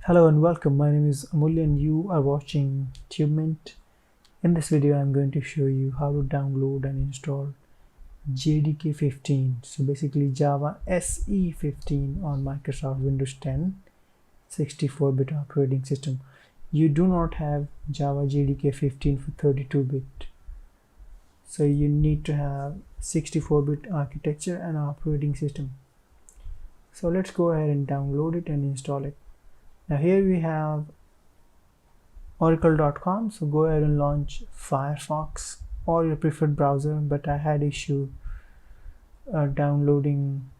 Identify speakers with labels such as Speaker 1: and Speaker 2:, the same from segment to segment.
Speaker 1: Hello and welcome. My name is Amulya and you are watching TubeMint. In this video, I'm going to show you how to download and install JDK 15. So basically Java SE 15 on Microsoft Windows 10 64-bit operating system. You do not have Java JDK 15 for 32-bit. So you need to have 64-bit architecture and operating system. So let's go ahead and download it and install it. Now here we have oracle.com, so go ahead and launch Firefox or your preferred browser, but I had issue downloading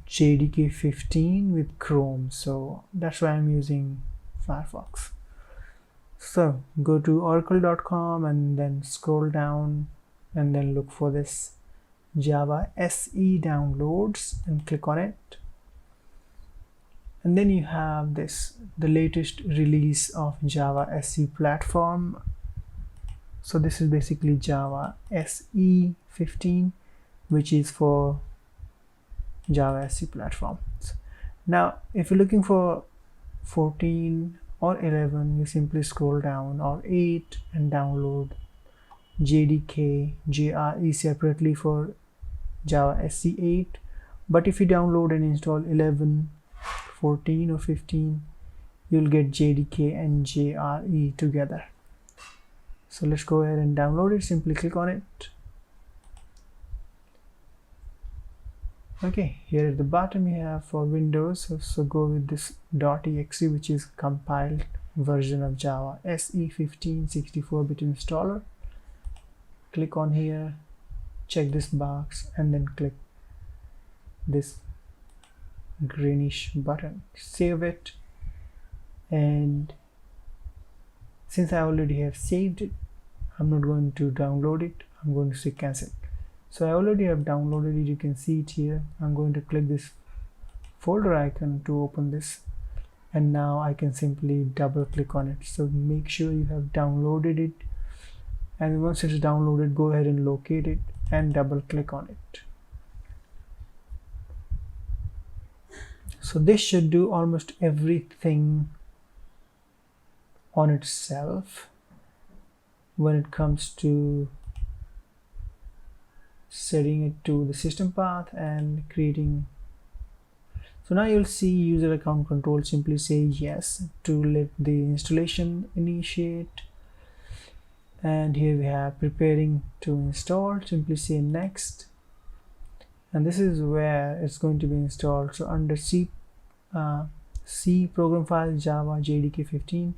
Speaker 1: JDK 15 with Chrome, so that's why I'm using Firefox. So go to oracle.com and then scroll down and then look for this Java SE downloads and click on it. And then you have the latest release of Java SE platform. So this is basically Java SE 15, which is for Java SE platforms. Now, if you're looking for 14 or 11, you simply scroll down, or 8, and download JDK, JRE separately for Java SE 8. But if you download and install 11, 14 or 15, you'll get JDK and JRE together. So let's go ahead and download it. Simply click on it. Okay, here at the bottom you have for Windows, so go with this .exe, which is compiled version of Java SE 15 64-bit installer. Click on here, check this box, and then click this greenish button, save it. And since I already have saved it, I'm not going to download it. I'm going to say cancel. So I already have downloaded it. You can see it here. I'm going to click this folder icon to open this, and now I can simply double click on it. So make sure you have downloaded it, and once it's downloaded, go ahead and locate it and double click on it. So this should do almost everything on itself when it comes to setting it to the system path and creating. So now you'll see user account control. Simply say yes to let the installation initiate. And here we have preparing to install. Simply say next. And this is where it's going to be installed. So under C program file Java JDK 15,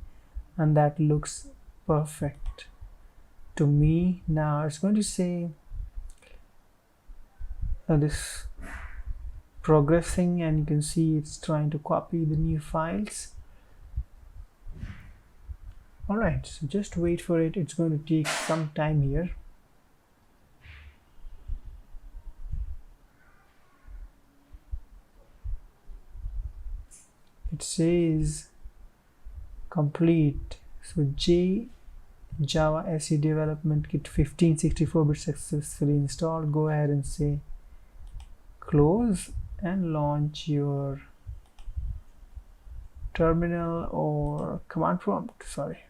Speaker 1: and that looks perfect to me. Now it's going to say this progressing, and you can see it's trying to copy the new files. Alright, so just wait for it. It's going to take some time here. It says complete. So Java SE development kit 15 64-bit successfully installed. Go ahead and say close and launch your terminal or command prompt. Sorry,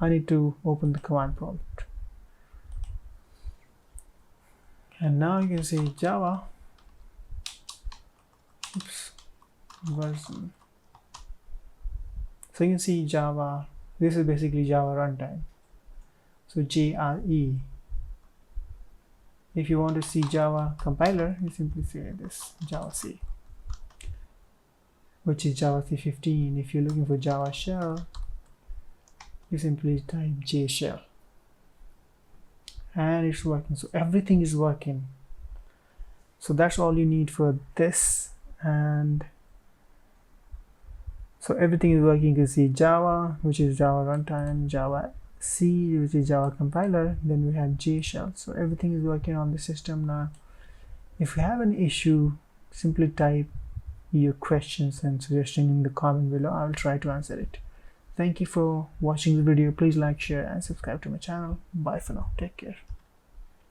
Speaker 1: I need to open the command prompt. And now you can say Java version. So you can see Java, this is basically Java runtime. So JRE. If you want to see Java compiler, you simply say this Java C, which is Java C 15. If you're looking for Java shell, you simply type J shell, and it's working. So everything is working. So that's all you need for this. And so everything is working. You can see Java, which is Java runtime, Java C, which is Java compiler, then we have J shell. So everything is working on the system now. If you have an issue, simply type your questions and suggestions in the comment below. I'll try to answer it. Thank you for watching the video. Please like, share, and subscribe to my channel. Bye for now. Take care.